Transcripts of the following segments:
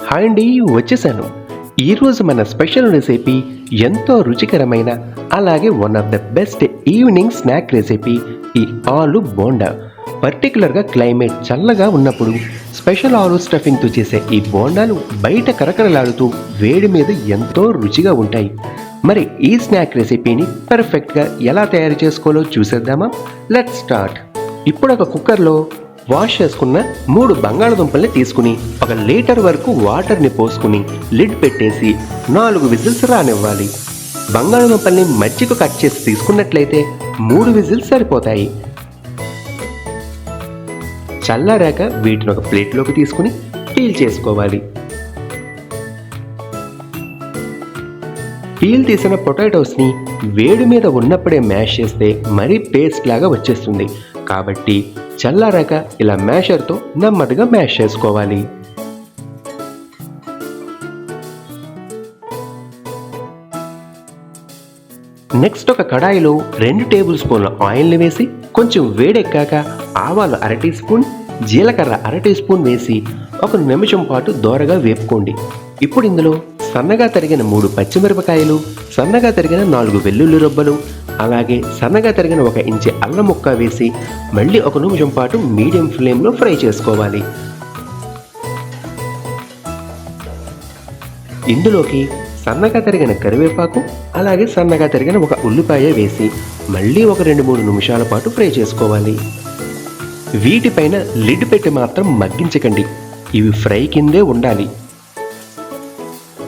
Hi అండి, వచ్చేసాను. ఈరోజు మన స్పెషల్ రెసిపీ ఎంతో రుచికరమైన అలాగే one of the best evening snack recipe ఈ ఆలు బోండా. పర్టికులర్గా క్లైమేట్ చల్లగా ఉన్నప్పుడు స్పెషల్ ఆలు స్టఫింగ్తో చేసే ఈ బోండాలు బయట కరకరలాడుతూ వేడి మీద ఎంతో రుచిగా ఉంటాయి. మరి ఈ స్నాక్ రెసిపీని పర్ఫెక్ట్గా ఎలా తయారు చేసుకోవాలో చూసేద్దామా? Let's start. ఇప్పుడు ఒక కుక్కర్లో వాష్ చేసుకున్న 3 బంగాళదుంపల్ని తీసుకుని 1 లీటర్ వరకు వాటర్ని పోసుకుని లిడ్ పెట్టేసి 4 విజిల్స్ రానివ్వాలి. బంగాళదుంపల్ని మధ్యకు కట్ చేసి తీసుకున్నట్లయితే 3 విజిల్స్ సరిపోతాయి. చల్లారాక వీటిని ఒక ప్లేట్లోకి తీసుకుని పీల్ చేసుకోవాలి. పీల్ తీసిన పొటాటోస్ని వేడి మీద ఉన్నప్పుడే మ్యాష్ చేస్తే మరీ పేస్ట్ లాగా వచ్చేస్తుంది. కాబట్టి చల్లారాక ఇలా మ్యాషర్తో నెమ్మదిగా మ్యాష్ చేసుకోవాలి. నెక్స్ట్ ఒక కడాయిలో 2 టేబుల్ స్పూన్ల ఆయిల్ని వేసి కొంచెం వేడెక్కాక ఆవాలు 1/2 టీ స్పూన్, జీలకర్ర 1/2 టీ స్పూన్ వేసి 1 నిమిషం పాటు దోరగా వేపుకోండి. ఇప్పుడు ఇందులో సన్నగా తరిగిన 3 పచ్చిమిరపకాయలు, సన్నగా తరిగిన 4 వెల్లుల్లి రొబ్బలు, అలాగే సన్నగా తరిగిన 1 ఇంచు అల్లం ముక్క వేసి మళ్ళీ 1 నిమిషం పాటు మీడియం ఫ్లేమ్లో ఫ్రై చేసుకోవాలి. ఇందులోకి సన్నగా తరిగిన కరివేపాకు, అలాగే సన్నగా తరిగిన 1 ఉల్లిపాయ వేసి మళ్ళీ 2-3 నిమిషాల పాటు ఫ్రై చేసుకోవాలి. వీటిపైన లిడ్ పెట్టి మాత్రం మగ్గించకండి, ఇవి ఫ్రై కిందే ఉండాలి.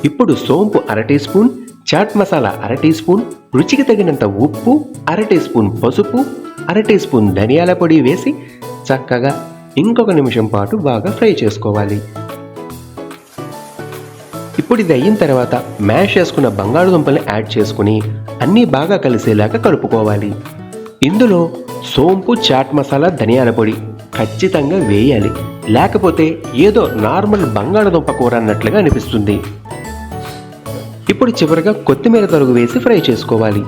ఇప్పుడు సోంపు 1/2 teaspoon, chaat masala 1/2 teaspoon, రుచికి తగినంత ఉప్పు, 1/2 టీ స్పూన్ పసుపు, 1/2 టీ స్పూన్ ధనియాల పొడి వేసి చక్కగా ఇంకొక నిమిషం పాటు బాగా ఫ్రై చేసుకోవాలి. ఇప్పుడు ఇది అయిన తర్వాత మ్యాష్ చేసుకున్న బంగాళదుంపల్ని యాడ్ చేసుకుని అన్నీ బాగా కలిసేలాగా కలుపుకోవాలి. ఇందులో సోంపు, చాట్ మసాలా, ధనియాల పొడి ఖచ్చితంగా వేయాలి, లేకపోతే ఏదో నార్మల్ బంగాళదుంప కూర అన్నట్లుగా అనిపిస్తుంది. ఇప్పుడు చివరిగా కొత్తిమీర తరుగు వేసి ఫ్రై చేసుకోవాలి.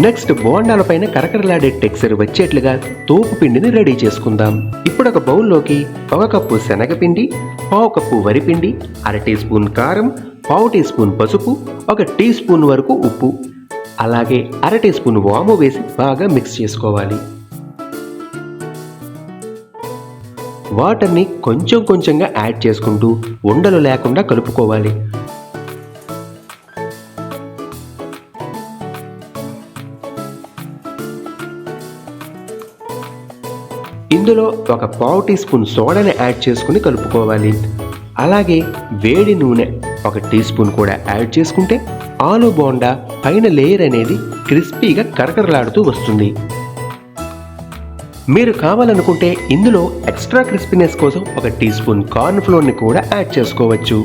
నెక్స్ట్ బోండాల పైన కరకరలాడే టెక్స్చర్ వచ్చేట్లుగా తోపు పిండిని రెడీ చేసుకుందాం. ఇప్పుడు ఒక బౌల్లోకి 1 కప్పు శనగపిండి, 1/2 కప్పు వరిపిండి, 1/2 టీ స్పూన్ కారం, 1/2 టీ స్పూన్ పసుపు, 1 టీ స్పూన్ వరకు ఉప్పు, అలాగే 1/2 టీ స్పూన్ వాము వేసి బాగా మిక్స్ చేసుకోవాలి. వాటర్ని కొంచెం కొంచెంగా యాడ్ చేసుకుంటూ ఉండలు లేకుండా కలుపుకోవాలి. ఇందులో 1/4 టీ స్పూన్ సోడాని యాడ్ చేసుకుని కలుపుకోవాలి. అలాగే వేడి నూనె 1 టీ స్పూన్ కూడా యాడ్ చేసుకుంటే ఆలు బోండా పైన లేయర్ అనేది క్రిస్పీగా కరకరలాడుతూ వస్తుంది. మీరు కావాలనుకుంటే ఇందులో ఎక్స్ట్రా క్రిస్పీనెస్ కోసం 1 టీ స్పూన్ కార్న్ ఫ్లోర్ని కూడా యాడ్ చేసుకోవచ్చు.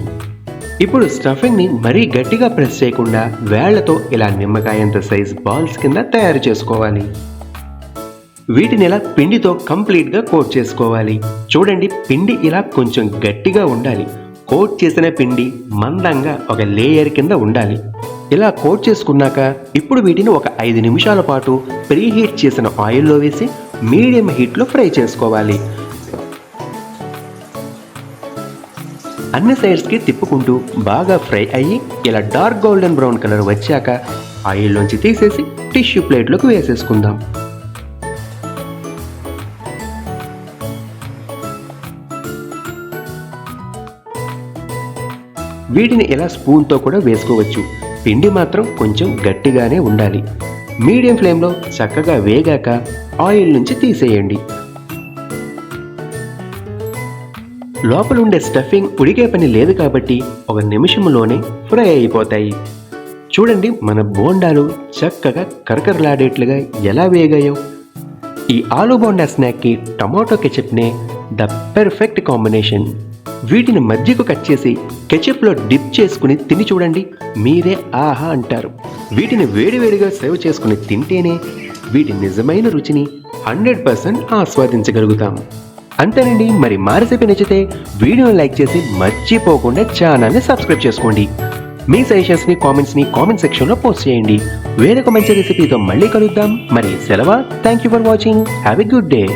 ఇప్పుడు స్టఫింగ్ని మరీ గట్టిగా ప్రెస్ చేయకుండా వేళ్లతో ఇలా నిమ్మకాయంత సైజ్ బాల్స్ కింద తయారు చేసుకోవాలి. వీటిని ఇలా పిండితో కంప్లీట్గా కోట్ చేసుకోవాలి. చూడండి, పిండి ఇలా కొంచెం గట్టిగా ఉండాలి. కోట్ చేసిన పిండి మందంగా ఒక లేయర్ కింద ఉండాలి. ఇలా కోట్ చేసుకున్నాక ఇప్పుడు వీటిని 5 నిమిషాల పాటు ప్రీహీట్ చేసిన ఆయిల్లో వేసి మీడియం హీట్లో ఫ్రై చేసుకోవాలి. అన్ని సైడ్స్కి తిప్పుకుంటూ బాగా ఫ్రై అయ్యి ఇలా డార్క్ గోల్డెన్ బ్రౌన్ కలర్ వచ్చాక ఆయిల్లోంచి తీసేసి టిష్యూ ప్లేట్లోకి వేసేసుకుందాం. వీటిని ఇలా స్పూన్తో కూడా వేసుకోవచ్చు. పిండి మాత్రం కొంచెం గట్టిగానే ఉండాలి. మీడియం ఫ్లేమ్లో చక్కగా వేగాక ఆయిల్ నుంచి తీసేయండి. లోపల ఉండే స్టఫింగ్ ఉడికే పని లేదు కాబట్టి 1 నిమిషంలోనే ఫ్రై అయిపోతాయి. చూడండి, మన బోండాలు చక్కగా కరకరలాడేట్లుగా ఎలా వేగాయో. ఈ ఆలు బోండా స్నాక్కి టమాటో కెచప్నే ద పెర్ఫెక్ట్ కాంబినేషన్. వీటిని మధ్యకు కట్ చేసి కెచప్లో డిప్ చేసుకుని తిని చూడండి, మీరే ఆహా అంటారు. వీటిని వేడివేడిగా సర్వ్ చేసుకుని తింటేనే వీటి నిజమైన రుచిని 100% ఆస్వాదించగలుగుతాం. అంతేనండి. మరి మా రెసిపీ నచ్చితే వీడియోని లైక్ చేసి మర్చిపోకుండా ఛానల్ని సబ్స్క్రైబ్ చేసుకోండి. మీ సజెషన్స్ని కామెంట్ సెక్షన్లో పోస్ట్ చేయండి. వేరొక మంచి రెసిపీతో మళ్ళీ కలుద్దాం. మరి సెలవా. Thank you for watching. Have a good day.